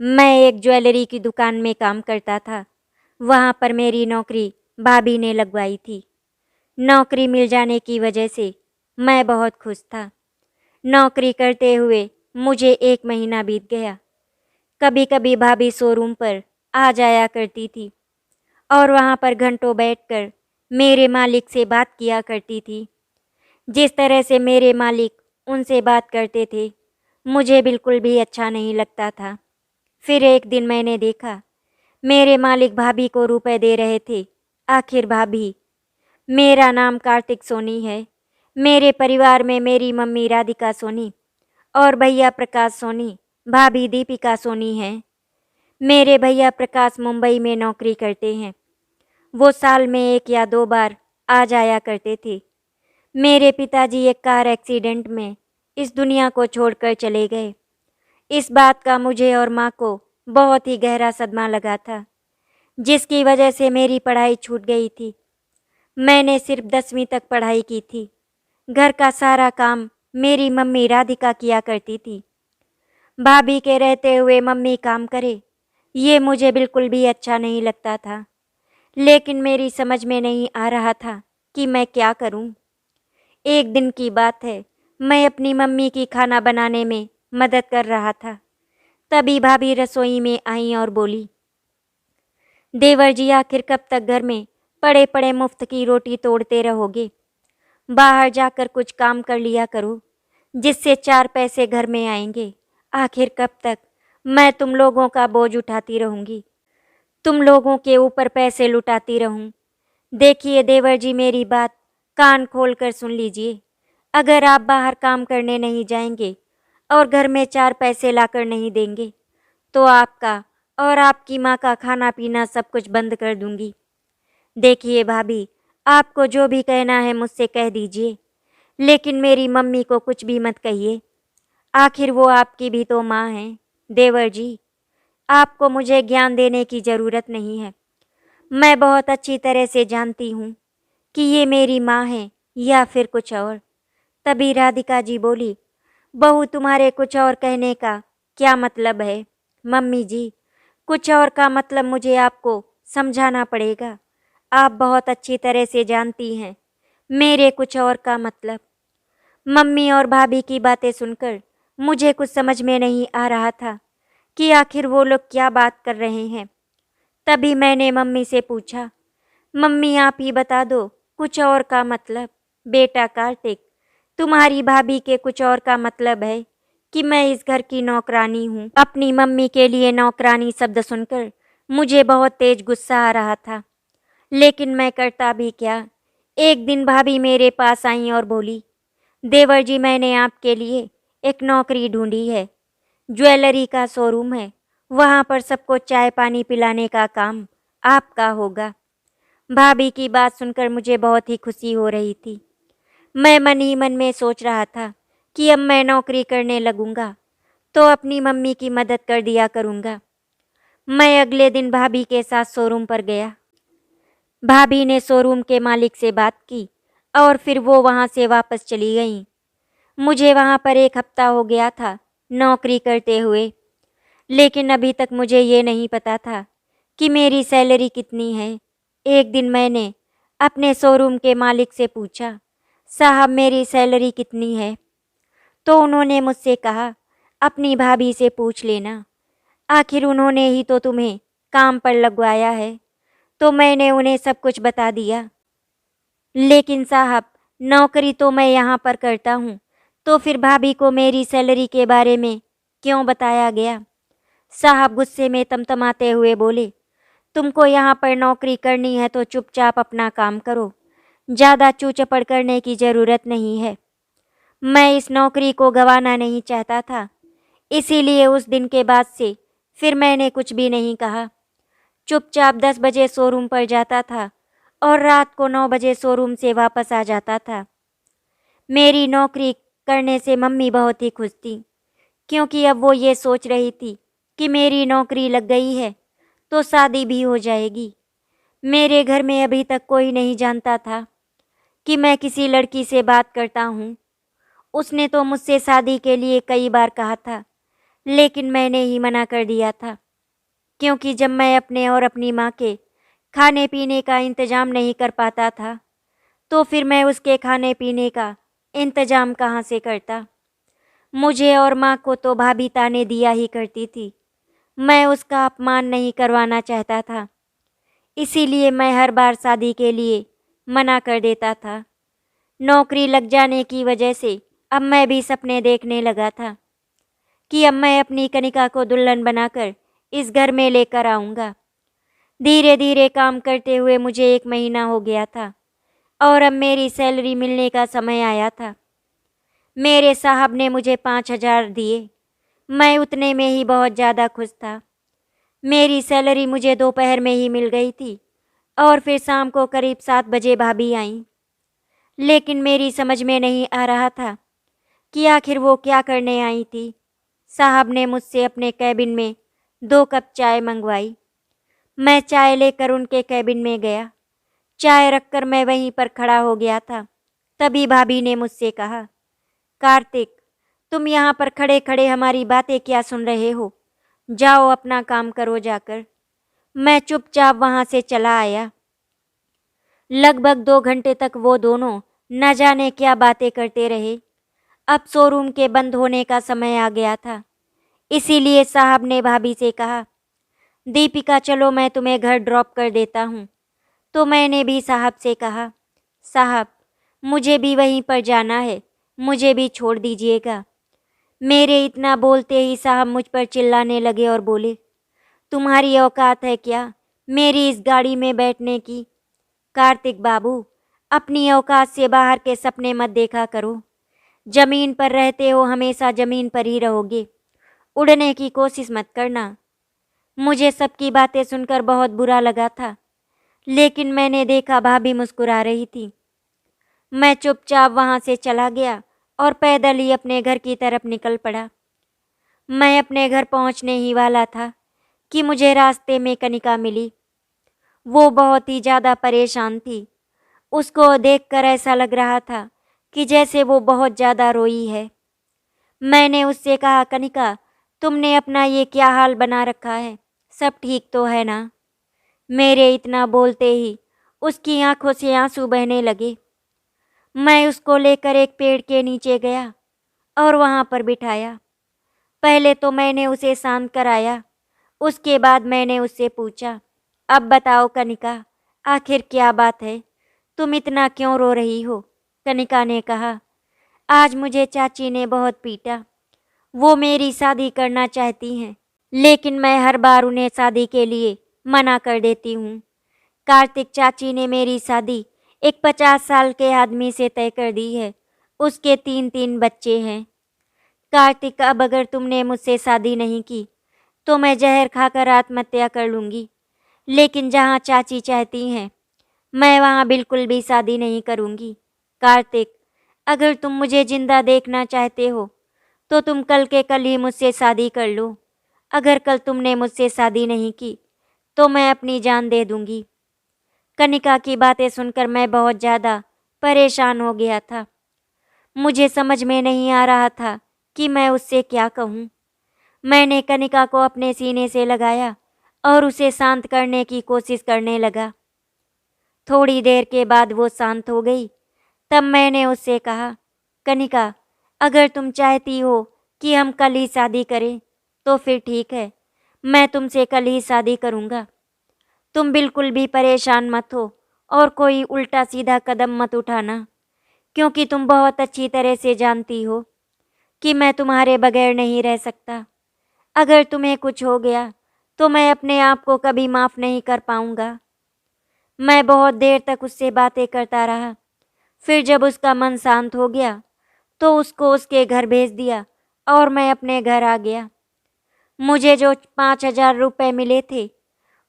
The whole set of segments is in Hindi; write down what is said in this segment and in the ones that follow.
मैं एक ज्वेलरी की दुकान में काम करता था। वहाँ पर मेरी नौकरी भाभी ने लगवाई थी। नौकरी मिल जाने की वजह से मैं बहुत खुश था। नौकरी करते हुए मुझे 1 महीना बीत गया। कभी-कभी भाभी शोरूम पर आ जाया करती थी और वहाँ पर घंटों बैठकर मेरे मालिक से बात किया करती थी। जिस तरह से मेरे मालिक उनसे बात करते थे, मुझे बिल्कुल भी अच्छा नहीं लगता था। फिर एक दिन मैंने देखा, मेरे मालिक भाभी को रुपए दे रहे थे। आखिर भाभी, मेरा नाम कार्तिक सोनी है। मेरे परिवार में मेरी मम्मी राधिका सोनी और भैया प्रकाश सोनी, भाभी दीपिका सोनी हैं। मेरे भैया प्रकाश मुंबई में नौकरी करते हैं। वो साल में 1 या 2 बार आ जाया करते थे। मेरे पिताजी एक कार एक्सीडेंट में इस दुनिया को छोड़कर चले गए। इस बात का मुझे और माँ को बहुत ही गहरा सदमा लगा था, जिसकी वजह से मेरी पढ़ाई छूट गई थी। मैंने सिर्फ 10वीं तक पढ़ाई की थी। घर का सारा काम मेरी मम्मी राधिका किया करती थी। भाभी के रहते हुए मम्मी काम करे, ये मुझे बिल्कुल भी अच्छा नहीं लगता था। लेकिन मेरी समझ में नहीं आ रहा था कि मैं क्या करूं। एक दिन की बात है, मैं अपनी मम्मी की खाना बनाने में मदद कर रहा था। तभी भाभी रसोई में आई और बोली, देवर जी आखिर कब तक घर में पड़े पड़े मुफ्त की रोटी तोड़ते रहोगे? बाहर जाकर कुछ काम कर लिया करो, जिससे 4 पैसे घर में आएंगे। आखिर कब तक मैं तुम लोगों का बोझ उठाती रहूंगी, तुम लोगों के ऊपर पैसे लुटाती रहूं? देखिए देवर जी, मेरी बात कान खोल कर सुन लीजिए। अगर आप बाहर काम करने नहीं जाएंगे और घर में 4 पैसे लाकर नहीं देंगे, तो आपका और आपकी माँ का खाना पीना सब कुछ बंद कर दूंगी। देखिए भाभी, आपको जो भी कहना है मुझसे कह दीजिए, लेकिन मेरी मम्मी को कुछ भी मत कहिए। आखिर वो आपकी भी तो माँ हैं। देवर जी, आपको मुझे ज्ञान देने की ज़रूरत नहीं है। मैं बहुत अच्छी तरह से जानती हूँ कि ये मेरी माँ है या फिर कुछ और। तभी राधिका जी बोली, बहू तुम्हारे कुछ और कहने का क्या मतलब है? मम्मी जी, कुछ और का मतलब मुझे आपको समझाना पड़ेगा। आप बहुत अच्छी तरह से जानती हैं मेरे कुछ और का मतलब। मम्मी और भाभी की बातें सुनकर मुझे कुछ समझ में नहीं आ रहा था कि आखिर वो लोग क्या बात कर रहे हैं। तभी मैंने मम्मी से पूछा, मम्मी आप ही बता दो कुछ और का मतलब। बेटा कार्तिक, तुम्हारी भाभी के कुछ और का मतलब है कि मैं इस घर की नौकरानी हूँ। अपनी मम्मी के लिए नौकरानी शब्द सुनकर मुझे बहुत तेज गुस्सा आ रहा था, लेकिन मैं करता भी क्या। एक दिन भाभी मेरे पास आई और बोली, देवर जी मैंने आपके लिए एक नौकरी ढूंढी है। ज्वेलरी का शोरूम है, वहाँ पर सबको चाय पानी पिलाने का काम आपका होगा। भाभी की बात सुनकर मुझे बहुत ही खुशी हो रही थी। मैं मन ही मन में सोच रहा था कि अब मैं नौकरी करने लगूंगा तो अपनी मम्मी की मदद कर दिया करूंगा। मैं अगले दिन भाभी के साथ शोरूम पर गया। भाभी ने शोरूम के मालिक से बात की और फिर वो वहाँ से वापस चली गईं। मुझे वहाँ पर 1 हफ्ता हो गया था नौकरी करते हुए, लेकिन अभी तक मुझे ये नहीं पता था कि मेरी सैलरी कितनी है। एक दिन मैंने अपने शोरूम के मालिक से पूछा, साहब मेरी सैलरी कितनी है? तो उन्होंने मुझसे कहा, अपनी भाभी से पूछ लेना, आखिर उन्होंने ही तो तुम्हें काम पर लगवाया है। तो मैंने उन्हें सब कुछ बता दिया। लेकिन साहब, नौकरी तो मैं यहाँ पर करता हूँ, तो फिर भाभी को मेरी सैलरी के बारे में क्यों बताया गया? साहब गुस्से में तमतमाते हुए बोले, तुमको यहाँ पर नौकरी करनी है तो चुपचाप अपना काम करो, ज़्यादा चूचपड़ करने की ज़रूरत नहीं है। मैं इस नौकरी को गंवाना नहीं चाहता था, इसीलिए उस दिन के बाद से फिर मैंने कुछ भी नहीं कहा। चुपचाप 10 बजे शोरूम पर जाता था और रात को 9 बजे शोरूम से वापस आ जाता था। मेरी नौकरी करने से मम्मी बहुत ही खुश थी, क्योंकि अब वो ये सोच रही थी कि मेरी नौकरी लग गई है तो शादी भी हो जाएगी। मेरे घर में अभी तक कोई नहीं जानता था कि मैं किसी लड़की से बात करता हूँ। उसने तो मुझसे शादी के लिए कई बार कहा था, लेकिन मैंने ही मना कर दिया था, क्योंकि जब मैं अपने और अपनी माँ के खाने पीने का इंतजाम नहीं कर पाता था, तो फिर मैं उसके खाने पीने का इंतजाम कहाँ से करता। मुझे और माँ को तो भाभी ताने दिया ही करती थी। मैं उसका अपमान नहीं करवाना चाहता था, इसीलिए मैं हर बार शादी के लिए मना कर देता था। नौकरी लग जाने की वजह से अब मैं भी सपने देखने लगा था कि अब मैं अपनी कनिका को दुल्हन बनाकर इस घर में लेकर आऊँगा। धीरे धीरे काम करते हुए मुझे 1 महीना हो गया था और अब मेरी सैलरी मिलने का समय आया था। मेरे साहब ने मुझे 5,000 दिए। मैं उतने में ही बहुत ज़्यादा खुश था। मेरी सैलरी मुझे दोपहर में ही मिल गई थी और फिर शाम को करीब 7 बजे भाभी आईं। लेकिन मेरी समझ में नहीं आ रहा था कि आखिर वो क्या करने आई थी। साहब ने मुझसे अपने कैबिन में 2 कप चाय मंगवाई। मैं चाय लेकर उनके कैबिन में गया। चाय रखकर मैं वहीं पर खड़ा हो गया था। तभी भाभी ने मुझसे कहा, कार्तिक, तुम यहाँ पर खड़े खड़े हमारी बातें क्या सुन रहे हो? जाओ अपना काम करो जाकर। मैं चुपचाप वहाँ से चला आया। लगभग 2 घंटे तक वो दोनों न जाने क्या बातें करते रहे। अब शोरूम के बंद होने का समय आ गया था, इसीलिए साहब ने भाभी से कहा, दीपिका चलो मैं तुम्हें घर ड्रॉप कर देता हूँ। तो मैंने भी साहब से कहा, साहब मुझे भी वहीं पर जाना है, मुझे भी छोड़ दीजिएगा। मेरे इतना बोलते ही साहब मुझ पर चिल्लाने लगे और बोले, तुम्हारी औकात है क्या मेरी इस गाड़ी में बैठने की? कार्तिक बाबू, अपनी औकात से बाहर के सपने मत देखा करो। जमीन पर रहते हो, हमेशा जमीन पर ही रहोगे। उड़ने की कोशिश मत करना। मुझे सबकी बातें सुनकर बहुत बुरा लगा था, लेकिन मैंने देखा भाभी मुस्कुरा रही थी। मैं चुपचाप वहाँ से चला गया और पैदल ही अपने घर की तरफ निकल पड़ा। मैं अपने घर पहुँचने ही वाला था कि मुझे रास्ते में कनिका मिली। वो बहुत ही ज़्यादा परेशान थी। उसको देखकर ऐसा लग रहा था कि जैसे वो बहुत ज़्यादा रोई है। मैंने उससे कहा, कनिका, तुमने अपना ये क्या हाल बना रखा है? सब ठीक तो है ना? मेरे इतना बोलते ही उसकी आंखों से आंसू बहने लगे। मैं उसको लेकर एक पेड़ के नीचे गया और वहाँ पर बिठाया। पहले तो मैंने उसे शांत कराया, उसके बाद मैंने उससे पूछा, अब बताओ कनिका, आखिर क्या बात है? तुम इतना क्यों रो रही हो? कनिका ने कहा, आज मुझे चाची ने बहुत पीटा। वो मेरी शादी करना चाहती हैं, लेकिन मैं हर बार उन्हें शादी के लिए मना कर देती हूँ। कार्तिक, चाची ने मेरी शादी एक 50 साल के आदमी से तय कर दी है। उसके 3-3 बच्चे हैं। कार्तिक, अब अगर तुमने मुझसे शादी नहीं की तो मैं जहर खाकर आत्महत्या कर लूँगी। लेकिन जहाँ चाची चाहती हैं, मैं वहाँ बिल्कुल भी शादी नहीं करूँगी। कार्तिक, अगर तुम मुझे जिंदा देखना चाहते हो तो तुम कल के कल ही मुझसे शादी कर लो। अगर कल तुमने मुझसे शादी नहीं की तो मैं अपनी जान दे दूँगी। कनिका की बातें सुनकर मैं बहुत ज़्यादा परेशान हो गया था। मुझे समझ में नहीं आ रहा था कि मैं उससे क्या कहूँ। मैंने कनिका को अपने सीने से लगाया और उसे शांत करने की कोशिश करने लगा। थोड़ी देर के बाद वो शांत हो गई। तब मैंने उससे कहा, कनिका, अगर तुम चाहती हो कि हम कल ही शादी करें तो फिर ठीक है, मैं तुमसे कल ही शादी करूँगा। तुम बिल्कुल भी परेशान मत हो और कोई उल्टा सीधा कदम मत उठाना, क्योंकि तुम बहुत अच्छी तरह से जानती हो कि मैं तुम्हारे बगैर नहीं रह सकता। अगर तुम्हें कुछ हो गया तो मैं अपने आप को कभी माफ़ नहीं कर पाऊँगा। मैं बहुत देर तक उससे बातें करता रहा। फिर जब उसका मन शांत हो गया तो उसको उसके घर भेज दिया और मैं अपने घर आ गया। मुझे जो 5,000 रुपये मिले थे,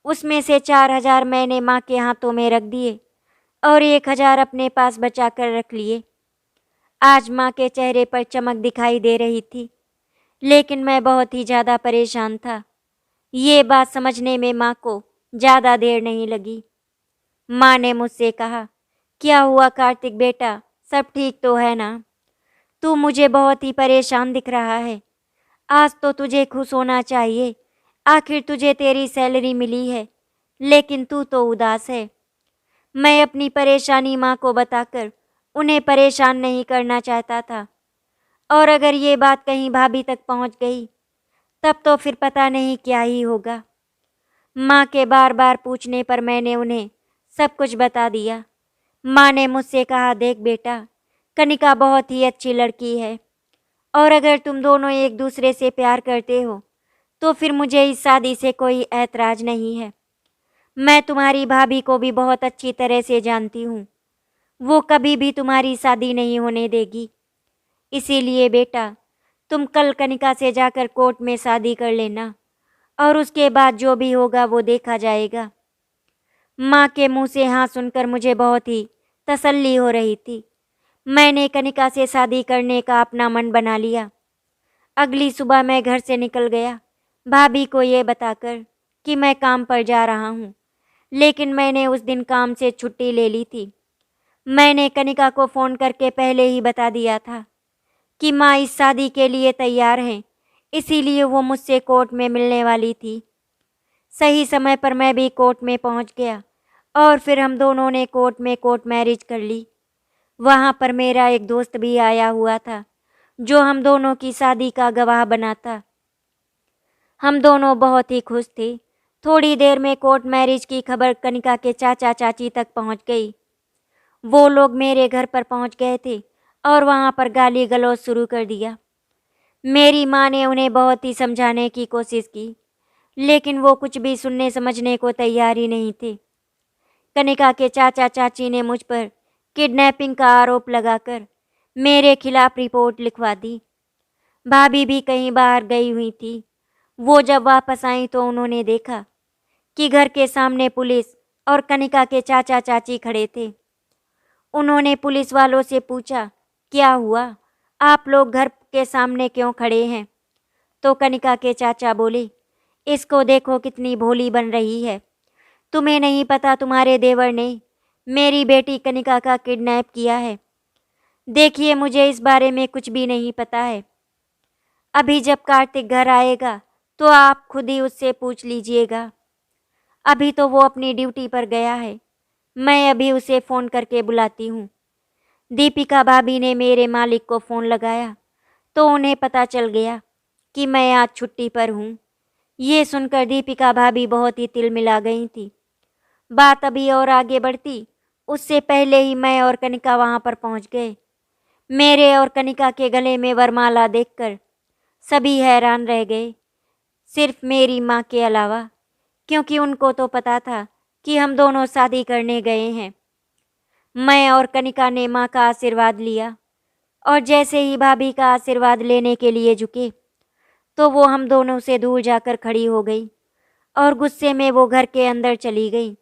उसमें से 4,000 मैंने माँ के हाथों में रख दिए और 1,000 अपने पास बचा कर रख लिए। आज माँ के चेहरे पर चमक दिखाई दे रही थी, लेकिन मैं बहुत ही ज़्यादा परेशान था। ये बात समझने में माँ को ज़्यादा देर नहीं लगी। माँ ने मुझसे कहा, क्या हुआ कार्तिक बेटा, सब ठीक तो है ना? तू मुझे बहुत ही परेशान दिख रहा है। आज तो तुझे खुश होना चाहिए, आखिर तुझे तेरी सैलरी मिली है, लेकिन तू तो उदास है। मैं अपनी परेशानी माँ को बताकर उन्हें परेशान नहीं करना चाहता था, और अगर ये बात कहीं भाभी तक पहुँच गई, तब तो फिर पता नहीं क्या ही होगा। माँ के बार बार पूछने पर मैंने उन्हें सब कुछ बता दिया। माँ ने मुझसे कहा, देख बेटा, कनिका बहुत ही अच्छी लड़की है, और अगर तुम दोनों एक दूसरे से प्यार करते हो तो फिर मुझे इस शादी से कोई ऐतराज नहीं है। मैं तुम्हारी भाभी को भी बहुत अच्छी तरह से जानती हूँ, वो कभी भी तुम्हारी शादी नहीं होने देगी। इसीलिए बेटा, तुम कल कनिका से जाकर कोर्ट में शादी कर लेना, और उसके बाद जो भी होगा वो देखा जाएगा। माँ के मुंह से हाँ सुनकर मुझे बहुत ही तसल्ली हो रही थी। मैंने कनिका से शादी करने का अपना मन बना लिया। अगली सुबह मैं घर से निकल गया, भाभी को ये बताकर कि मैं काम पर जा रहा हूँ, लेकिन मैंने उस दिन काम से छुट्टी ले ली थी। मैंने कनिका को फ़ोन करके पहले ही बता दिया था कि माँ इस शादी के लिए तैयार हैं, इसीलिए वो मुझसे कोर्ट में मिलने वाली थी। सही समय पर मैं भी कोर्ट में पहुँच गया, और फिर हम दोनों ने कोर्ट में कोर्ट मैरिज कर ली। वहाँ पर मेरा एक दोस्त भी आया हुआ था, जो हम दोनों की शादी का गवाह बना था। हम दोनों बहुत ही खुश थे। थोड़ी देर में कोर्ट मैरिज की खबर कनिका के चाचा चाची तक पहुंच गई। वो लोग मेरे घर पर पहुंच गए थे और वहां पर गाली गलौज शुरू कर दिया। मेरी माँ ने उन्हें बहुत ही समझाने की कोशिश की, लेकिन वो कुछ भी सुनने समझने को तैयार ही नहीं थे। कनिका के चाचा चाची ने मुझ पर किडनैपिंग का आरोप लगाकर मेरे खिलाफ रिपोर्ट लिखवा दी। भाभी भी कहीं बाहर गई हुई थी। वो जब वापस आई तो उन्होंने देखा कि घर के सामने पुलिस और कनिका के चाचा चाची खड़े थे। उन्होंने पुलिस वालों से पूछा, क्या हुआ, आप लोग घर के सामने क्यों खड़े हैं? तो कनिका के चाचा बोले, इसको देखो कितनी भोली बन रही है। तुम्हें नहीं पता तुम्हारे देवर ने मेरी बेटी कनिका का किडनैप किया है? देखिए, मुझे इस बारे में कुछ भी नहीं पता है। अभी जब कार्तिक घर आएगा तो आप खुद ही उससे पूछ लीजिएगा। अभी तो वो अपनी ड्यूटी पर गया है, मैं अभी उसे फ़ोन करके बुलाती हूँ। दीपिका भाभी ने मेरे मालिक को फ़ोन लगाया तो उन्हें पता चल गया कि मैं आज छुट्टी पर हूँ। ये सुनकर दीपिका भाभी बहुत ही तिलमिला गई थी। बात अभी और आगे बढ़ती, उससे पहले ही मैं और कनिका वहाँ पर पहुँच गए। मेरे और कनिका के गले में वरमाला देखकर सभी हैरान रह गए, सिर्फ मेरी माँ के अलावा, क्योंकि उनको तो पता था कि हम दोनों शादी करने गए हैं। मैं और कनिका ने माँ का आशीर्वाद लिया, और जैसे ही भाभी का आशीर्वाद लेने के लिए झुके तो वो हम दोनों से दूर जाकर खड़ी हो गई और गुस्से में वो घर के अंदर चली गई।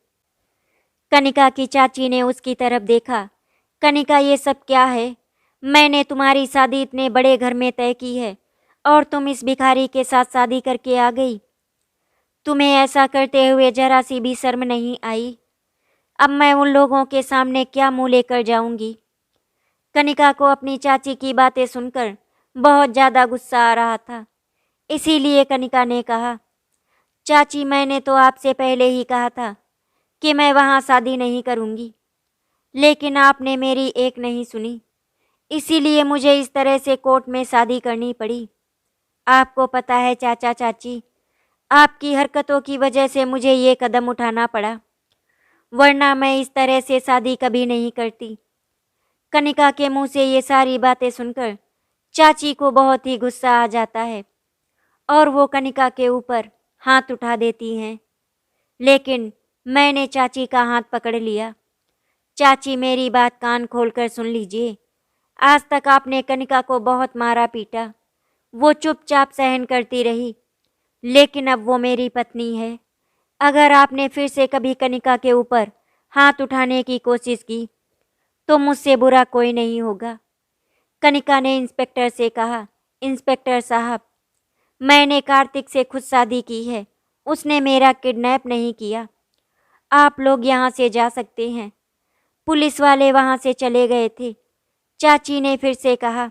कनिका की चाची ने उसकी तरफ देखा। कनिका, ये सब क्या है? मैंने तुम्हारी शादी इतने बड़े घर में तय की है और तुम इस भिखारी के साथ शादी करके आ गई। तुम्हें ऐसा करते हुए जरा सी भी शर्म नहीं आई? अब मैं उन लोगों के सामने क्या मुंह लेकर जाऊंगी? कनिका को अपनी चाची की बातें सुनकर बहुत ज़्यादा गुस्सा आ रहा था। इसीलिए कनिका ने कहा, चाची, मैंने तो आपसे पहले ही कहा था कि मैं वहाँ शादी नहीं करूँगी, लेकिन आपने मेरी एक नहीं सुनी, इसीलिए मुझे इस तरह से कोर्ट में शादी करनी पड़ी। आपको पता है चाचा चाची, आपकी हरकतों की वजह से मुझे ये कदम उठाना पड़ा, वरना मैं इस तरह से शादी कभी नहीं करती। कनिका के मुंह से ये सारी बातें सुनकर चाची को बहुत ही गुस्सा आ जाता है और वो कनिका के ऊपर हाथ उठा देती हैं। लेकिन मैंने चाची का हाथ पकड़ लिया। चाची, मेरी बात कान खोलकर सुन लीजिए। आज तक आपने कनिका को बहुत मारा पीटा, वो चुपचाप सहन करती रही, लेकिन अब वो मेरी पत्नी है। अगर आपने फिर से कभी कनिका के ऊपर हाथ उठाने की कोशिश की तो मुझसे बुरा कोई नहीं होगा। कनिका ने इंस्पेक्टर से कहा, इंस्पेक्टर साहब, मैंने कार्तिक से खुद शादी की है, उसने मेरा किडनैप नहीं किया। आप लोग यहाँ से जा सकते हैं। पुलिस वाले वहाँ से चले गए थे। चाची ने फिर से कहा,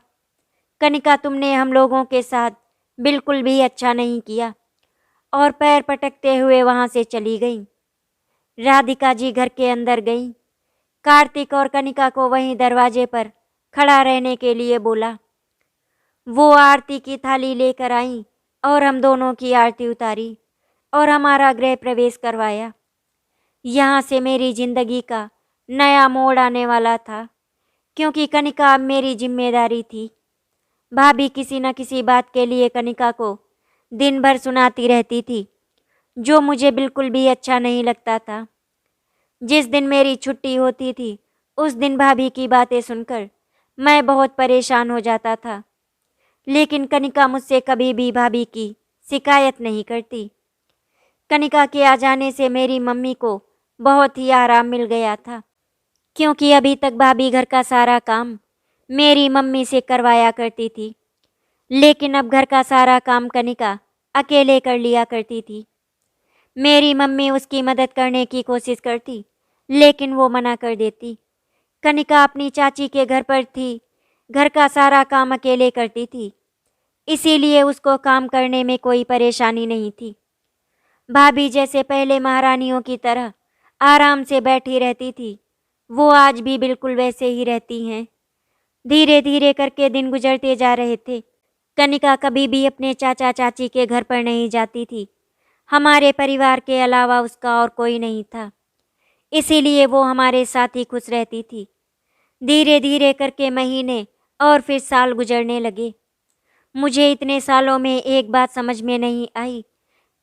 कनिका, तुमने हम लोगों के साथ बिल्कुल भी अच्छा नहीं किया और पैर पटकते हुए वहां से चली गई। राधिका जी घर के अंदर गईं। कार्तिक और कनिका को वहीं दरवाजे पर खड़ा रहने के लिए बोला। वो आरती की थाली लेकर आईं और हम दोनों की आरती उतारी और हमारा गृह प्रवेश करवाया। यहाँ से मेरी जिंदगी का नया मोड़ आने वाला था, क्योंकि कनिका अब मेरी जिम्मेदारी थी। भाभी किसी न किसी बात के लिए कनिका को दिन भर सुनाती रहती थी, जो मुझे बिल्कुल भी अच्छा नहीं लगता था। जिस दिन मेरी छुट्टी होती थी, उस दिन भाभी की बातें सुनकर मैं बहुत परेशान हो जाता था। लेकिन कनिका मुझसे कभी भी भाभी की शिकायत नहीं करती। कनिका के आ जाने से मेरी मम्मी को बहुत ही आराम मिल गया था, क्योंकि अभी तक भाभी घर का सारा काम मेरी मम्मी से करवाया करती थी। लेकिन अब घर का सारा काम कनिका अकेले कर लिया करती थी। मेरी मम्मी उसकी मदद करने की कोशिश करती, लेकिन वो मना कर देती। कनिका अपनी चाची के घर पर थी, घर का सारा काम अकेले करती थी, इसीलिए उसको काम करने में कोई परेशानी नहीं थी। भाभी जैसे पहले महारानियों की तरह आराम से बैठी रहती थी, वो आज भी बिल्कुल वैसे ही रहती हैं। धीरे धीरे करके दिन गुजरते जा रहे थे। कनिका कभी भी अपने चाचा चाची के घर पर नहीं जाती थी। हमारे परिवार के अलावा उसका और कोई नहीं था, इसीलिए वो हमारे साथ ही खुश रहती थी। धीरे धीरे करके महीने और फिर साल गुजरने लगे। मुझे इतने सालों में एक बात समझ में नहीं आई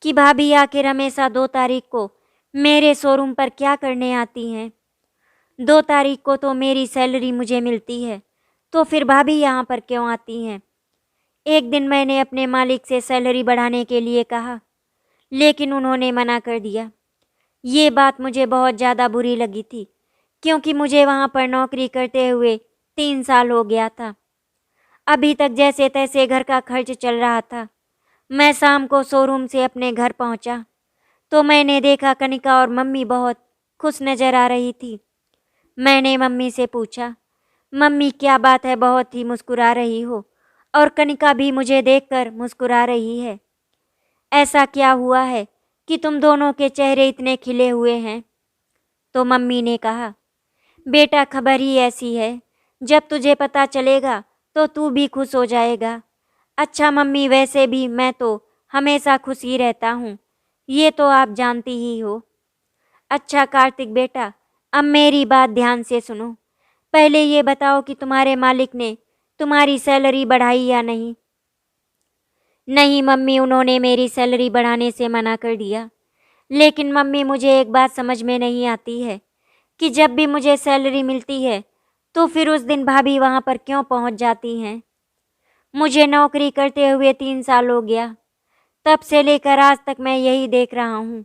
कि भाभी आखिर हमेशा 2 तारीख को मेरे शोरूम पर क्या करने आती हैं। 2 तारीख को तो मेरी सैलरी मुझे मिलती है, तो फिर भाभी यहाँ पर क्यों आती हैं। एक दिन मैंने अपने मालिक से सैलरी बढ़ाने के लिए कहा, लेकिन उन्होंने मना कर दिया। ये बात मुझे बहुत ज़्यादा बुरी लगी थी, क्योंकि मुझे वहाँ पर नौकरी करते हुए 3 साल हो गया था। अभी तक जैसे तैसे घर का खर्च चल रहा था। मैं शाम को शोरूम से अपने घर पहुँचा तो मैंने देखा कनिका और मम्मी बहुत खुश नज़र आ रही थी। मैंने मम्मी से पूछा, मम्मी क्या बात है, बहुत ही मुस्कुरा रही हो और कनिका भी मुझे देखकर मुस्कुरा रही है। ऐसा क्या हुआ है कि तुम दोनों के चेहरे इतने खिले हुए हैं। तो मम्मी ने कहा, बेटा खबर ही ऐसी है, जब तुझे पता चलेगा तो तू भी खुश हो जाएगा। अच्छा मम्मी, वैसे भी मैं तो हमेशा खुश ही रहता हूँ, ये तो आप जानती ही हो। अच्छा कार्तिक बेटा, अब मेरी बात ध्यान से सुनो। पहले ये बताओ कि तुम्हारे मालिक ने तुम्हारी सैलरी बढ़ाई या नहीं। नहीं मम्मी, उन्होंने मेरी सैलरी बढ़ाने से मना कर दिया। लेकिन मम्मी, मुझे एक बात समझ में नहीं आती है कि जब भी मुझे सैलरी मिलती है तो फिर उस दिन भाभी वहाँ पर क्यों पहुँच जाती हैं। मुझे नौकरी करते हुए 3 साल हो गया, तब से लेकर आज तक मैं यही देख रहा हूँ।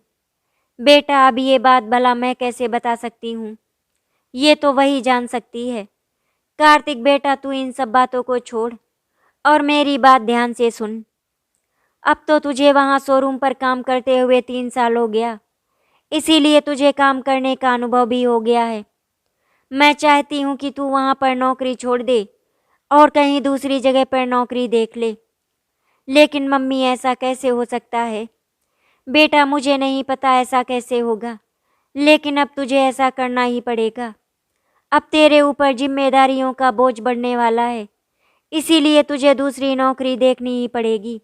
बेटा अब ये बात भला मैं कैसे बता सकती हूँ, ये तो वही जान सकती है। कार्तिक बेटा, तू इन सब बातों को छोड़ और मेरी बात ध्यान से सुन। अब तो तुझे वहाँ शोरूम पर काम करते हुए 3 साल हो गया, इसीलिए तुझे काम करने का अनुभव भी हो गया है। मैं चाहती हूँ कि तू वहाँ पर नौकरी छोड़ दे और कहीं दूसरी जगह पर नौकरी देख ले। लेकिन मम्मी, ऐसा कैसे हो सकता है। बेटा मुझे नहीं पता ऐसा कैसे होगा, लेकिन अब तुझे ऐसा करना ही पड़ेगा। अब तेरे ऊपर जिम्मेदारियों का बोझ बढ़ने वाला है, इसीलिए तुझे दूसरी नौकरी देखनी ही पड़ेगी,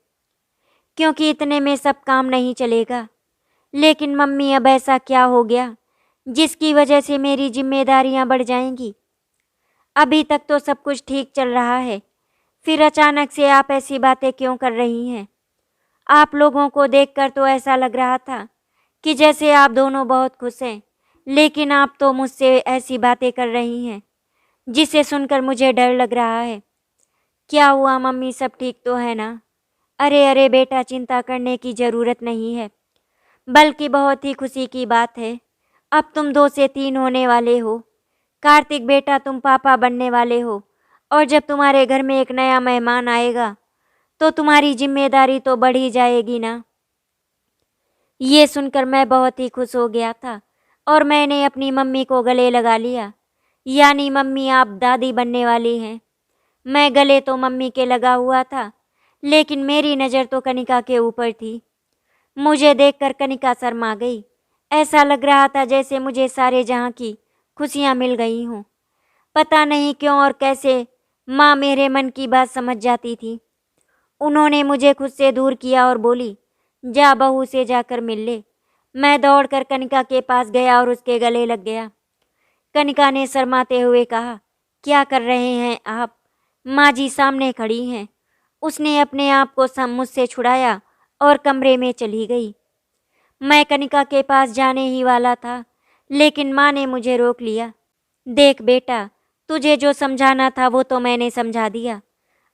क्योंकि इतने में सब काम नहीं चलेगा। लेकिन मम्मी, अब ऐसा क्या हो गया जिसकी वजह से मेरी जिम्मेदारियां बढ़ जाएंगी। अभी तक तो सब कुछ ठीक चल रहा है, फिर अचानक से आप ऐसी बातें क्यों कर रही हैं। आप लोगों को देखकर तो ऐसा लग रहा था कि जैसे आप दोनों बहुत खुश हैं, लेकिन आप तो मुझसे ऐसी बातें कर रही हैं जिसे सुनकर मुझे डर लग रहा है। क्या हुआ मम्मी, सब ठीक तो है ना। अरे अरे बेटा, चिंता करने की ज़रूरत नहीं है, बल्कि बहुत ही खुशी की बात है। अब तुम 2 से 3 होने वाले हो। कार्तिक बेटा, तुम पापा बनने वाले हो, और जब तुम्हारे घर में एक नया मेहमान आएगा तो तुम्हारी जिम्मेदारी तो बढ़ ही जाएगी ना। ये सुनकर मैं बहुत ही खुश हो गया था और मैंने अपनी मम्मी को गले लगा लिया। यानी मम्मी, आप दादी बनने वाली हैं। मैं गले तो मम्मी के लगा हुआ था, लेकिन मेरी नज़र तो कनिका के ऊपर थी। मुझे देखकर कनिका शर्मा गई। ऐसा लग रहा था जैसे मुझे सारे जहाँ की खुशियाँ मिल गई हों। पता नहीं क्यों और कैसे माँ मेरे मन की बात समझ जाती थी। उन्होंने मुझे खुद से दूर किया और बोली, जा बहू से जाकर मिल ले। मैं दौड़कर कनिका के पास गया और उसके गले लग गया। कनिका ने शर्माते हुए कहा, क्या कर रहे हैं आप? माँ जी सामने खड़ी हैं। उसने अपने आप को मुझसे छुड़ाया और कमरे में चली गई। मैं कनिका के पास जाने ही वाला था, लेकिन माँ ने मुझे रोक लिया। देख बेटा, तुझे जो समझाना था वो तो मैंने समझा दिया।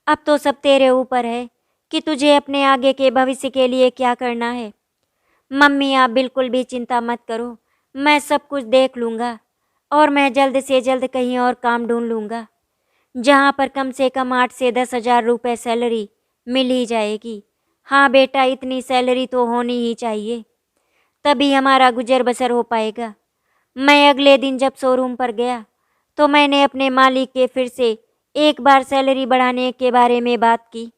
अब तो सब तेरे ऊपर है कि तुझे अपने आगे के भविष्य के लिए क्या करना है। मम्मी आप बिल्कुल भी चिंता मत करो, मैं सब कुछ देख लूँगा और मैं जल्द से जल्द कहीं और काम ढूंढ लूँगा, जहाँ पर कम से कम 8 से 10,000 रुपये सैलरी मिल ही जाएगी। हाँ बेटा, इतनी सैलरी तो होनी ही चाहिए, तभी हमारा गुजर बसर हो पाएगा। मैं अगले दिन जब शोरूम पर गया तो मैंने अपने मालिक के फिर से एक बार सैलरी बढ़ाने के बारे में बात की,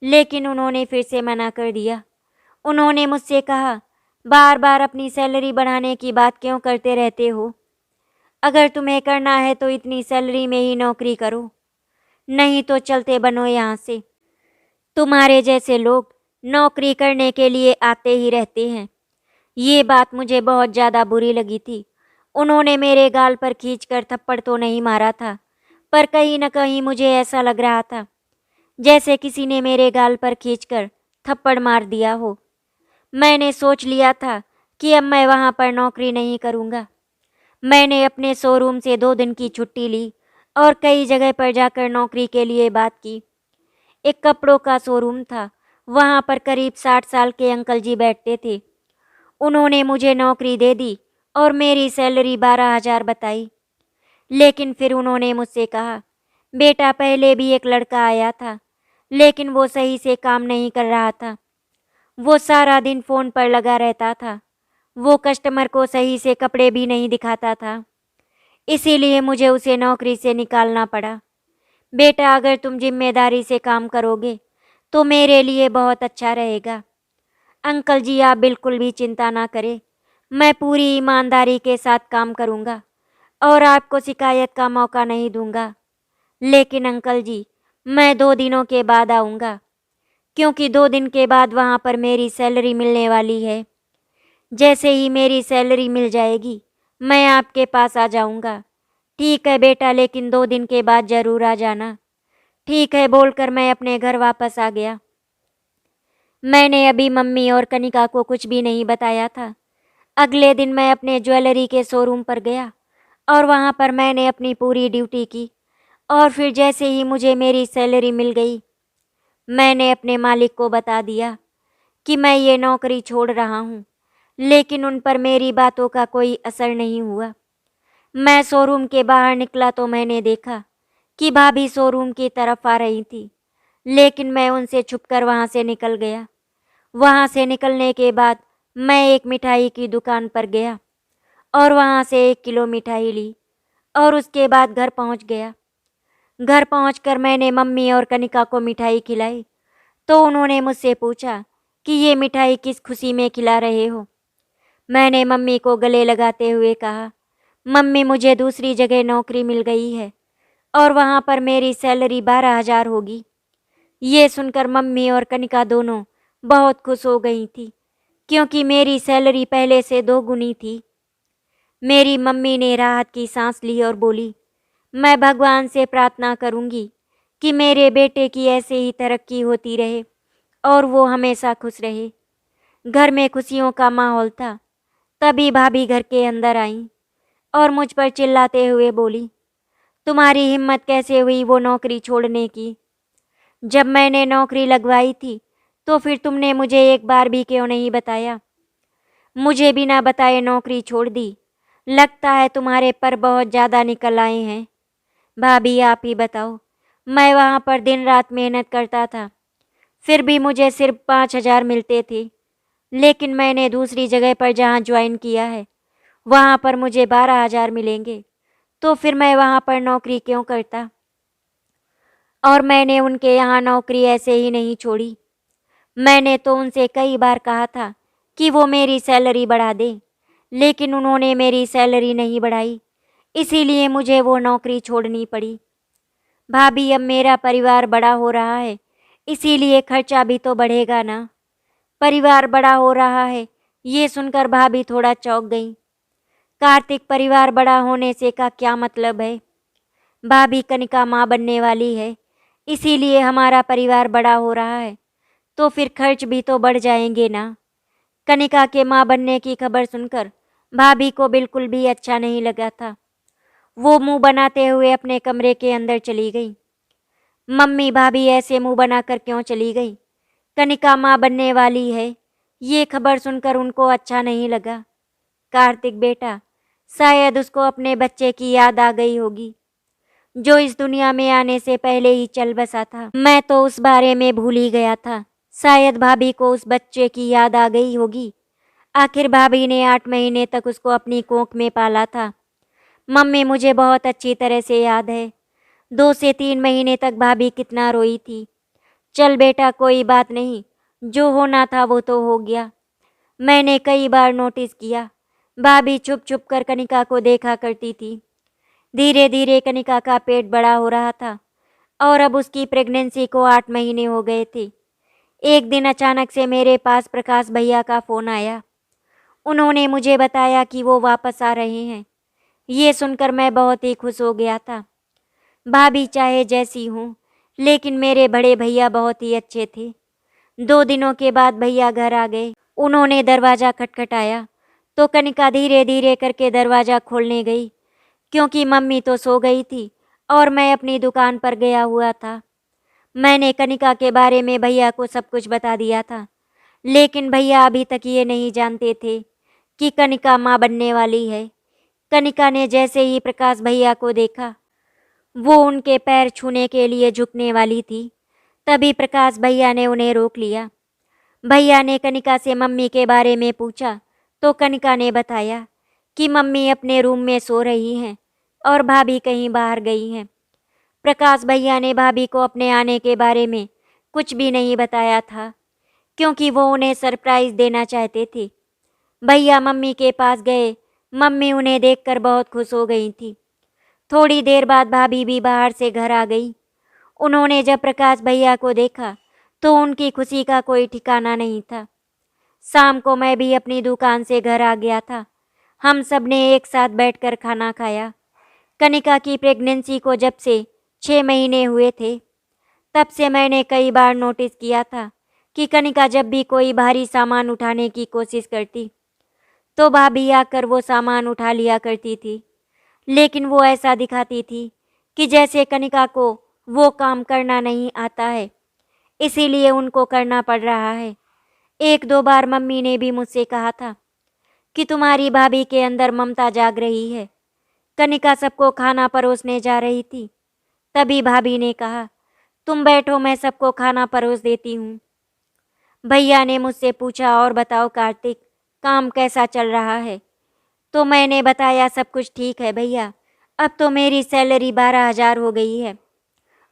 लेकिन उन्होंने फिर से मना कर दिया। उन्होंने मुझसे कहा, बार बार अपनी सैलरी बढ़ाने की बात क्यों करते रहते हो? अगर तुम्हें करना है तो इतनी सैलरी में ही नौकरी करो, नहीं तो चलते बनो यहाँ से। तुम्हारे जैसे लोग नौकरी करने के लिए आते ही रहते हैं। ये बात मुझे बहुत ज़्यादा बुरी लगी थी। उन्होंने मेरे गाल पर खींचकर थप्पड़ तो नहीं मारा था, पर कहीं न कहीं मुझे ऐसा लग रहा था जैसे किसी ने मेरे गाल पर खींचकर थप्पड़ मार दिया हो। मैंने सोच लिया था कि अब मैं वहाँ पर नौकरी नहीं करूँगा। मैंने अपने शोरूम से 2 दिन की छुट्टी ली और कई जगह पर जाकर नौकरी के लिए बात की। एक कपड़ों का शोरूम था, वहाँ पर करीब 60 साल के अंकल जी बैठते थे। उन्होंने मुझे नौकरी दे दी और मेरी सैलरी 12,000 बताई। लेकिन फिर उन्होंने मुझसे कहा, बेटा पहले भी एक लड़का आया था, लेकिन वो सही से काम नहीं कर रहा था। वो सारा दिन फ़ोन पर लगा रहता था। वो कस्टमर को सही से कपड़े भी नहीं दिखाता था। इसीलिए मुझे उसे नौकरी से निकालना पड़ा। बेटा अगर तुम जिम्मेदारी से काम करोगे तो मेरे लिए बहुत अच्छा रहेगा। अंकल जी आप बिल्कुल भी चिंता ना करें, मैं पूरी ईमानदारी के साथ काम करूँगा और आपको शिकायत का मौका नहीं दूँगा। लेकिन अंकल जी, मैं 2 दिनों के बाद आऊँगा, क्योंकि 2 दिन के बाद वहाँ पर मेरी सैलरी मिलने वाली है। जैसे ही मेरी सैलरी मिल जाएगी मैं आपके पास आ जाऊँगा। ठीक है बेटा, लेकिन 2 दिन के बाद ज़रूर आ जाना। ठीक है बोलकर मैं अपने घर वापस आ गया। मैंने अभी मम्मी और कनिका को कुछ भी नहीं बताया था। अगले दिन मैं अपने ज्वेलरी के शोरूम पर गया और वहाँ पर मैंने अपनी पूरी ड्यूटी की और फिर जैसे ही मुझे मेरी सैलरी मिल गई, मैंने अपने मालिक को बता दिया कि मैं ये नौकरी छोड़ रहा हूँ। लेकिन उन पर मेरी बातों का कोई असर नहीं हुआ। मैं शोरूम के बाहर निकला तो मैंने देखा कि भाभी शोरूम की तरफ आ रही थी, लेकिन मैं उनसे छुपकर वहाँ से निकल गया। वहाँ से निकलने के बाद मैं एक मिठाई की दुकान पर गया और वहाँ से 1 किलो मिठाई ली और उसके बाद घर पहुँच गया। घर पहुँचकर मैंने मम्मी और कनिका को मिठाई खिलाई तो उन्होंने मुझसे पूछा कि ये मिठाई किस खुशी में खिला रहे हो? मैंने मम्मी को गले लगाते हुए कहा, मम्मी मुझे दूसरी जगह नौकरी मिल गई है और वहाँ पर मेरी सैलरी 12,000 होगी। ये सुनकर मम्मी और कनिका दोनों बहुत खुश हो गई थी, क्योंकि मेरी सैलरी पहले से 2 गुनी थी। मेरी मम्मी ने राहत की सांस ली और बोली, मैं भगवान से प्रार्थना करूँगी कि मेरे बेटे की ऐसे ही तरक्की होती रहे और वो हमेशा खुश रहे। घर में खुशियों का माहौल था। तभी भाभी घर के अंदर आईं और मुझ पर चिल्लाते हुए बोली, तुम्हारी हिम्मत कैसे हुई वो नौकरी छोड़ने की? जब मैंने नौकरी लगवाई थी तो फिर तुमने मुझे एक बार भी क्यों नहीं बताया? मुझे बिना बताए नौकरी छोड़ दी। लगता है तुम्हारे पर बहुत ज़्यादा निकल आए हैं। भाभी आप ही बताओ, मैं वहाँ पर दिन रात मेहनत करता था, फिर भी मुझे सिर्फ 5,000 मिलते थे। लेकिन मैंने दूसरी जगह पर जहाँ ज्वाइन किया है वहाँ पर मुझे 12,000 मिलेंगे, तो फिर मैं वहाँ पर नौकरी क्यों करता? और मैंने उनके यहाँ नौकरी ऐसे ही नहीं छोड़ी। मैंने तो उनसे कई बार कहा था कि वो मेरी सैलरी बढ़ा दें, लेकिन उन्होंने मेरी सैलरी नहीं बढ़ाई, इसीलिए मुझे वो नौकरी छोड़नी पड़ी। भाभी, अब मेरा परिवार बड़ा हो रहा है, इसीलिए खर्चा भी तो बढ़ेगा ना। परिवार बड़ा हो रहा है, ये सुनकर भाभी थोड़ा चौंक गई। कार्तिक, परिवार बड़ा होने से का क्या मतलब है? भाभी, कनिका माँ बनने वाली है, इसीलिए हमारा परिवार बड़ा हो रहा है, तो फिर खर्च भी तो बढ़ जाएंगे ना। कनिका के माँ बनने की खबर सुनकर भाभी को बिल्कुल भी अच्छा नहीं लगा था। वो मुंह बनाते हुए अपने कमरे के अंदर चली गई। मम्मी, भाभी ऐसे मुंह बनाकर क्यों चली गई? कनिका माँ बनने वाली है, ये खबर सुनकर उनको अच्छा नहीं लगा। कार्तिक बेटा, शायद उसको अपने बच्चे की याद आ गई होगी, जो इस दुनिया में आने से पहले ही चल बसा था। मैं तो उस बारे में भूल ही गया था। शायद भाभी को उस बच्चे की याद आ गई होगी। आखिर भाभी ने 8 महीने तक उसको अपनी कोख में पाला था। मम्मी, मुझे बहुत अच्छी तरह से याद है 2 से 3 महीने तक भाभी कितना रोई थी। चल बेटा, कोई बात नहीं, जो होना था वो तो हो गया। मैंने कई बार नोटिस किया, भाभी छुप छुप कर कनिका को देखा करती थी। धीरे धीरे कनिका का पेट बड़ा हो रहा था और अब उसकी प्रेगनेंसी को 8 महीने हो गए थे। एक दिन अचानक से मेरे पास प्रकाश भैया का फ़ोन आया। उन्होंने मुझे बताया कि वो वापस आ रहे हैं। ये सुनकर मैं बहुत ही खुश हो गया था। भाभी चाहे जैसी हूँ, लेकिन मेरे बड़े भैया बहुत ही अच्छे थे। 2 दिनों के बाद भैया घर आ गए। उन्होंने दरवाज़ा खटखटाया तो कनिका धीरे धीरे करके दरवाज़ा खोलने गई, क्योंकि मम्मी तो सो गई थी और मैं अपनी दुकान पर गया हुआ था। मैंने कनिका के बारे में भैया को सब कुछ बता दिया था, लेकिन भैया अभी तक ये नहीं जानते थे कि कनिका माँ बनने वाली है। कनिका ने जैसे ही प्रकाश भैया को देखा, वो उनके पैर छूने के लिए झुकने वाली थी। तभी प्रकाश भैया ने उन्हें रोक लिया। भैया ने कनिका से मम्मी के बारे में पूछा तो कनिका ने बताया कि मम्मी अपने रूम में सो रही हैं और भाभी कहीं बाहर गई हैं। प्रकाश भैया ने भाभी को अपने आने के बारे में कुछ भी नहीं बताया था, क्योंकि वो उन्हें सरप्राइज देना चाहते थे। भैया मम्मी के पास गए। मम्मी उन्हें देखकर बहुत खुश हो गई थी। थोड़ी देर बाद भाभी भी बाहर से घर आ गई। उन्होंने जब प्रकाश भैया को देखा तो उनकी खुशी का कोई ठिकाना नहीं था। शाम को मैं भी अपनी दुकान से घर आ गया था। हम सब ने एक साथ बैठकर खाना खाया। कनिका की प्रेगनेंसी को जब से 6 महीने हुए थे, तब से मैंने कई बार नोटिस किया था कि कनिका जब भी कोई भारी सामान उठाने की कोशिश करती तो भाभी आकर वो सामान उठा लिया करती थी। लेकिन वो ऐसा दिखाती थी कि जैसे कनिका को वो काम करना नहीं आता है, इसीलिए उनको करना पड़ रहा है। 1-2 बार मम्मी ने भी मुझसे कहा था कि तुम्हारी भाभी के अंदर ममता जाग रही है। कनिका सबको खाना परोसने जा रही थी, तभी भाभी ने कहा, तुम बैठो, मैं सबको खाना परोस देती हूँ। भैया ने मुझसे पूछा, और बताओ कार्तिक, काम कैसा चल रहा है? तो मैंने बताया, सब कुछ ठीक है भैया, अब तो मेरी सैलरी 12,000 हो गई है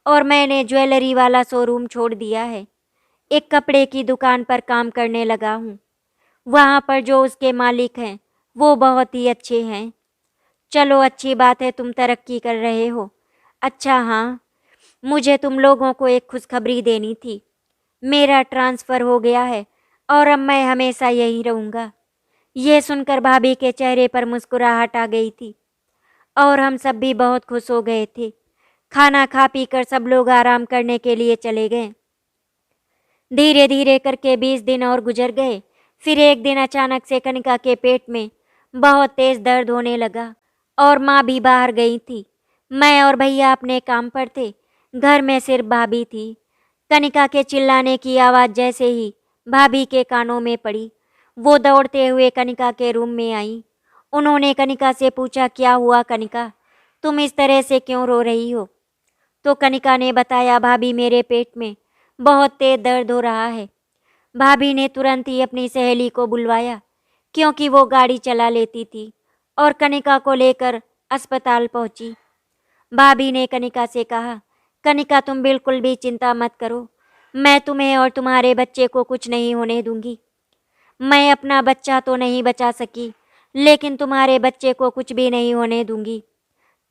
और मैंने ज्वेलरी वाला शोरूम छोड़ दिया है। एक कपड़े की दुकान पर काम करने लगा हूँ। वहाँ पर जो उसके मालिक हैं वो बहुत ही अच्छे हैं। चलो, अच्छी बात है, तुम तरक्की कर रहे हो। अच्छा हाँ, मुझे तुम लोगों को एक खुशखबरी देनी थी। मेरा ट्रांसफ़र हो गया है और अब मैं हमेशा यहीं रहूँगा। ये सुनकर भाभी के चेहरे पर मुस्कुराहट आ गई थी और हम सब भी बहुत खुश हो गए थे। खाना खा पी कर सब लोग आराम करने के लिए चले गए। धीरे धीरे करके 20 दिन और गुजर गए। फिर एक दिन अचानक से कनिका के पेट में बहुत तेज दर्द होने लगा और माँ भी बाहर गई थी। मैं और भैया अपने काम पर थे। घर में सिर्फ भाभी थी। कनिका के चिल्लाने की आवाज़ जैसे ही भाभी के कानों में पड़ी, वो दौड़ते हुए कनिका के रूम में आई। उन्होंने कनिका से पूछा, क्या हुआ कनिका, तुम इस तरह से क्यों रो रही हो? तो कनिका ने बताया, भाभी मेरे पेट में बहुत तेज दर्द हो रहा है। भाभी ने तुरंत ही अपनी सहेली को बुलवाया, क्योंकि वो गाड़ी चला लेती थी, और कनिका को लेकर अस्पताल पहुंची। भाभी ने कनिका से कहा कनिका, तुम बिल्कुल भी चिंता मत करो। मैं तुम्हें और तुम्हारे बच्चे को कुछ नहीं होने दूंगी। मैं अपना बच्चा तो नहीं बचा सकी, लेकिन तुम्हारे बच्चे को कुछ भी नहीं होने दूंगी।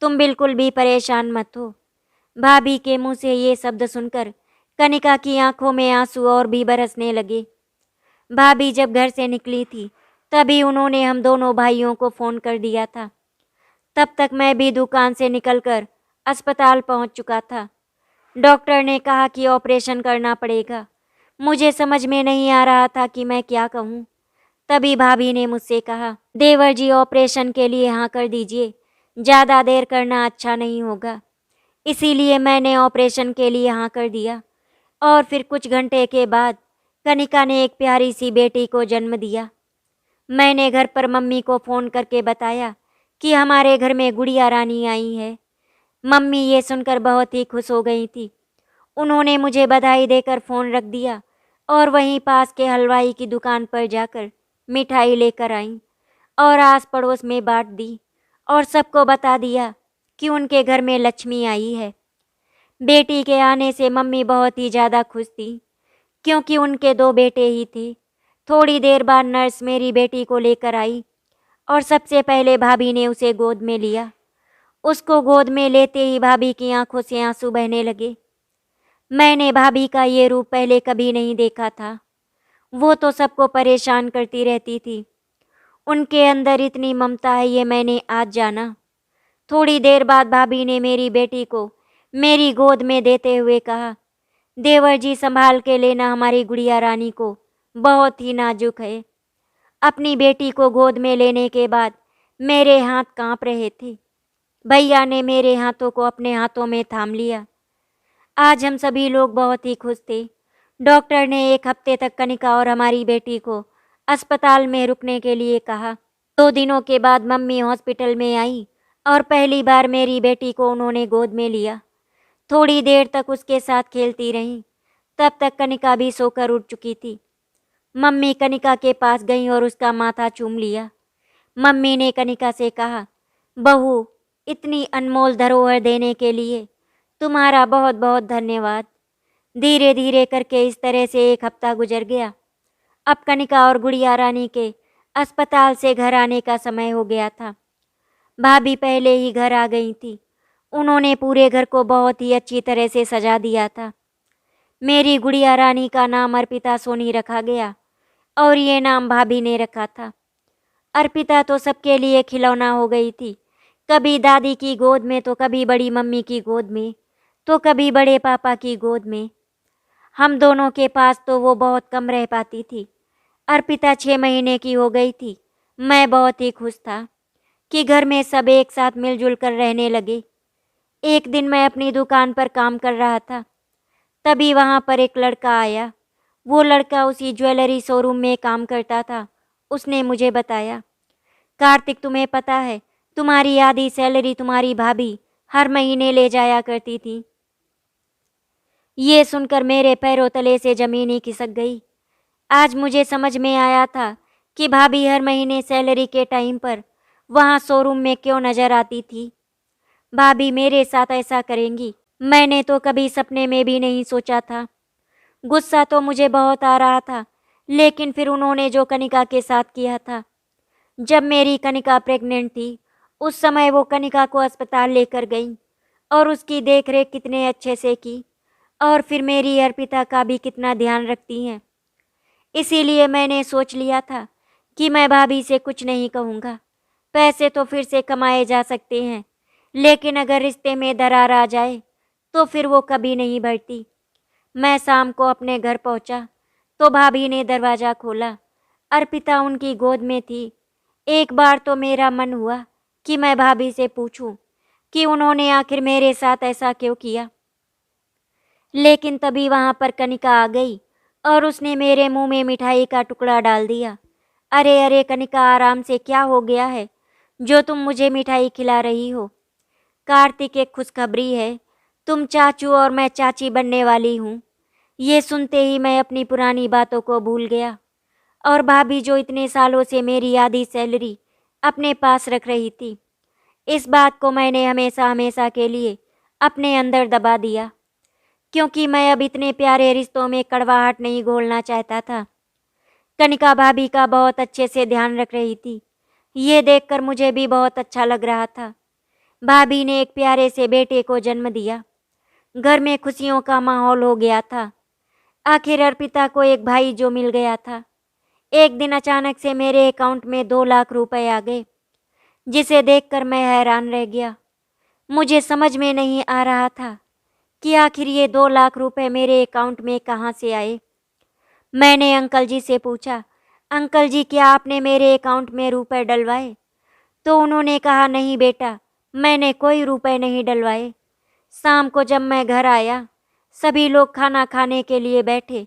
तुम बिल्कुल भी परेशान मत हो। भाभी के मुंह से ये शब्द सुनकर कनिका की आंखों में आंसू और भी बरसने लगे। भाभी जब घर से निकली थी, तभी उन्होंने हम दोनों भाइयों को फ़ोन कर दिया था। तब तक मैं भी दुकान से निकलकर अस्पताल पहुंच चुका था। डॉक्टर ने कहा कि ऑपरेशन करना पड़ेगा। मुझे समझ में नहीं आ रहा था कि मैं क्या कहूँ। तभी भाभी ने मुझसे कहा, देवर जी, ऑपरेशन के लिए हाँ कर दीजिए, ज़्यादा देर करना अच्छा नहीं होगा। इसीलिए मैंने ऑपरेशन के लिए हाँ कर दिया। और फिर कुछ घंटे के बाद कनिका ने एक प्यारी सी बेटी को जन्म दिया। मैंने घर पर मम्मी को फ़ोन करके बताया कि हमारे घर में गुड़िया रानी आई है। मम्मी ये सुनकर बहुत ही खुश हो गई थी। उन्होंने मुझे बधाई देकर फ़ोन रख दिया और वहीं पास के हलवाई की दुकान पर जाकर मिठाई लेकर आईं और आस पड़ोस में बांट दी और सबको बता दिया कि उनके घर में लक्ष्मी आई है। बेटी के आने से मम्मी बहुत ही ज़्यादा खुश थी, क्योंकि उनके दो बेटे ही थे। थोड़ी देर बाद नर्स मेरी बेटी को लेकर आई और सबसे पहले भाभी ने उसे गोद में लिया। उसको गोद में लेते ही भाभी की आंखों से आंसू बहने लगे। मैंने भाभी का ये रूप पहले कभी नहीं देखा था। वो तो सबको परेशान करती रहती थी। उनके अंदर इतनी ममता है, ये मैंने आज जाना। थोड़ी देर बाद भाभी ने मेरी बेटी को मेरी गोद में देते हुए कहा, देवर जी, संभाल के लेना हमारी गुड़िया रानी को, बहुत ही नाजुक है। अपनी बेटी को गोद में लेने के बाद मेरे हाथ कांप रहे थे। भैया ने मेरे हाथों को अपने हाथों में थाम लिया। आज हम सभी लोग बहुत ही खुश थे। डॉक्टर ने 1 हफ्ते तक कनिका और हमारी बेटी को अस्पताल में रुकने के लिए कहा। 2 दिनों के बाद मम्मी हॉस्पिटल में आई और पहली बार मेरी बेटी को उन्होंने गोद में लिया। थोड़ी देर तक उसके साथ खेलती रहीं। तब तक कनिका भी सोकर उठ चुकी थी। मम्मी कनिका के पास गईं और उसका माथा चूम लिया। मम्मी ने कनिका से कहा, बहू, इतनी अनमोल धरोहर देने के लिए तुम्हारा बहुत बहुत धन्यवाद। धीरे धीरे करके इस तरह से 1 हफ्ता गुजर गया। अब कनिका और गुड़िया रानी के अस्पताल से घर आने का समय हो गया था। भाभी पहले ही घर आ गई थी। उन्होंने पूरे घर को बहुत ही अच्छी तरह से सजा दिया था। मेरी गुड़िया रानी का नाम अर्पिता सोनी रखा गया और ये नाम भाभी ने रखा था। अर्पिता तो सबके लिए खिलौना हो गई थी। कभी दादी की गोद में, तो कभी बड़ी मम्मी की गोद में, तो कभी बड़े पापा की गोद में। हम दोनों के पास तो वो बहुत कम रह पाती थी। अर्पिता 6 महीने की हो गई थी। मैं बहुत ही खुश था कि घर में सब एक साथ मिलजुल कर रहने लगे। एक दिन मैं अपनी दुकान पर काम कर रहा था, तभी वहाँ पर एक लड़का आया। वो लड़का उसी ज्वेलरी शोरूम में काम करता था। उसने मुझे बताया, कार्तिक, तुम्हें पता है, तुम्हारी आधी सैलरी तुम्हारी भाभी हर महीने ले जाया करती थी। ये सुनकर मेरे पैरों तले से ज़मीन ही खिसक गई। आज मुझे समझ में आया था कि भाभी हर महीने सैलरी के टाइम पर वहाँ शोरूम में क्यों नज़र आती थी। भाभी मेरे साथ ऐसा करेंगी, मैंने तो कभी सपने में भी नहीं सोचा था। गुस्सा तो मुझे बहुत आ रहा था, लेकिन फिर उन्होंने जो कनिका के साथ किया था, जब मेरी कनिका प्रेग्नेंट थी, उस समय वो कनिका को अस्पताल लेकर गई और उसकी देखरेख कितने अच्छे से की, और फिर मेरी अर्पिता का भी कितना ध्यान रखती हैं। इसीलिए मैंने सोच लिया था कि मैं भाभी से कुछ नहीं कहूँगा। पैसे तो फिर से कमाए जा सकते हैं, लेकिन अगर रिश्ते में दरार आ जाए तो फिर वो कभी नहीं बढ़ती। मैं शाम को अपने घर पहुंचा तो भाभी ने दरवाज़ा खोला। अर्पिता उनकी गोद में थी। एक बार तो मेरा मन हुआ कि मैं भाभी से पूछूं कि उन्होंने आखिर मेरे साथ ऐसा क्यों किया, लेकिन तभी वहाँ पर कनिका आ गई और उसने मेरे मुंह में मिठाई का टुकड़ा डाल दिया। अरे अरे कनिका, आराम से, क्या हो गया है जो तुम मुझे मिठाई खिला रही हो? कार्तिक, एक खुशखबरी है, तुम चाचू और मैं चाची बनने वाली हूँ। ये सुनते ही मैं अपनी पुरानी बातों को भूल गया और भाभी जो इतने सालों से मेरी आधी सैलरी अपने पास रख रही थी, इस बात को मैंने हमेशा हमेशा के लिए अपने अंदर दबा दिया। क्योंकि मैं अब इतने प्यारे रिश्तों में कड़वाहट नहीं घोलना चाहता था। कनिका भाभी का बहुत अच्छे से ध्यान रख रही थी। ये देखकर मुझे भी बहुत अच्छा लग रहा था। भाभी ने एक प्यारे से बेटे को जन्म दिया। घर में खुशियों का माहौल हो गया था। आखिर अर्पिता को एक भाई जो मिल गया था। एक दिन अचानक से मेरे अकाउंट में 2 लाख रुपए आ गए, जिसे देखकर मैं हैरान रह गया। मुझे समझ में नहीं आ रहा था कि आखिर ये 2 लाख रुपए मेरे अकाउंट में कहाँ से आए। मैंने अंकल जी से पूछा, अंकल जी क्या आपने मेरे अकाउंट में रुपए डलवाए? तो उन्होंने कहा, नहीं बेटा, मैंने कोई रुपए नहीं डलवाए। शाम को जब मैं घर आया, सभी लोग खाना खाने के लिए बैठे,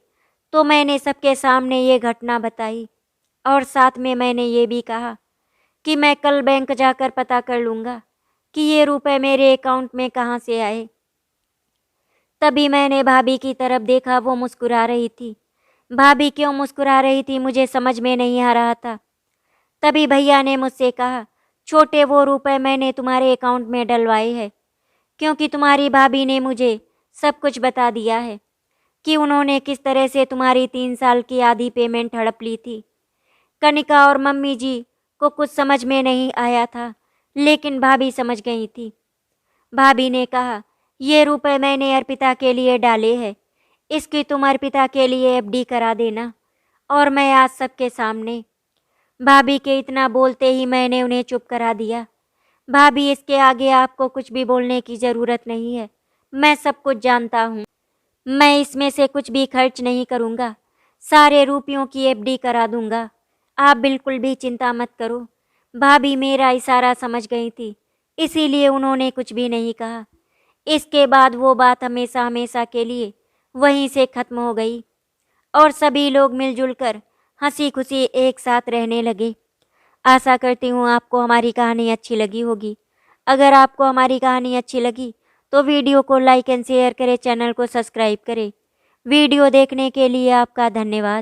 तो मैंने सबके सामने ये घटना बताई और साथ में मैंने ये भी कहा कि मैं कल बैंक जाकर पता कर लूँगा कि ये रुपए मेरे अकाउंट में कहाँ से आए। तभी मैंने भाभी की तरफ देखा, वो मुस्कुरा रही थी। भाभी क्यों मुस्कुरा रही थी मुझे समझ में नहीं आ रहा था। तभी भैया ने मुझसे कहा, छोटे वो रुपए मैंने तुम्हारे अकाउंट में डलवाए हैं, क्योंकि तुम्हारी भाभी ने मुझे सब कुछ बता दिया है कि उन्होंने किस तरह से तुम्हारी 3 साल की आधी पेमेंट हड़प ली थी। कनिका और मम्मी जी को कुछ समझ में नहीं आया था, लेकिन भाभी समझ गई थी। भाभी ने कहा, ये रुपए मैंने अर्पिता के लिए डाले हैं, इसकी तुम अर्पिता के लिए एफडी करा देना। और मैं आज सबके सामने। भाभी के इतना बोलते ही मैंने उन्हें चुप करा दिया। भाभी, इसके आगे आपको कुछ भी बोलने की ज़रूरत नहीं है। मैं सब कुछ जानता हूँ। मैं इसमें से कुछ भी खर्च नहीं करूँगा। सारे रुपयों की एफडी करा दूँगा। आप बिल्कुल भी चिंता मत करो। भाभी मेरा इशारा समझ गई थी, इसीलिए उन्होंने कुछ भी नहीं कहा। इसके बाद वो बात हमेशा हमेशा के लिए वहीं से ख़त्म हो गई और सभी लोग मिलजुल कर हंसी खुशी एक साथ रहने लगे। आशा करती हूँ आपको हमारी कहानी अच्छी लगी होगी। अगर आपको हमारी कहानी अच्छी लगी तो वीडियो को लाइक एंड शेयर करें, चैनल को सब्सक्राइब करें। वीडियो देखने के लिए आपका धन्यवाद।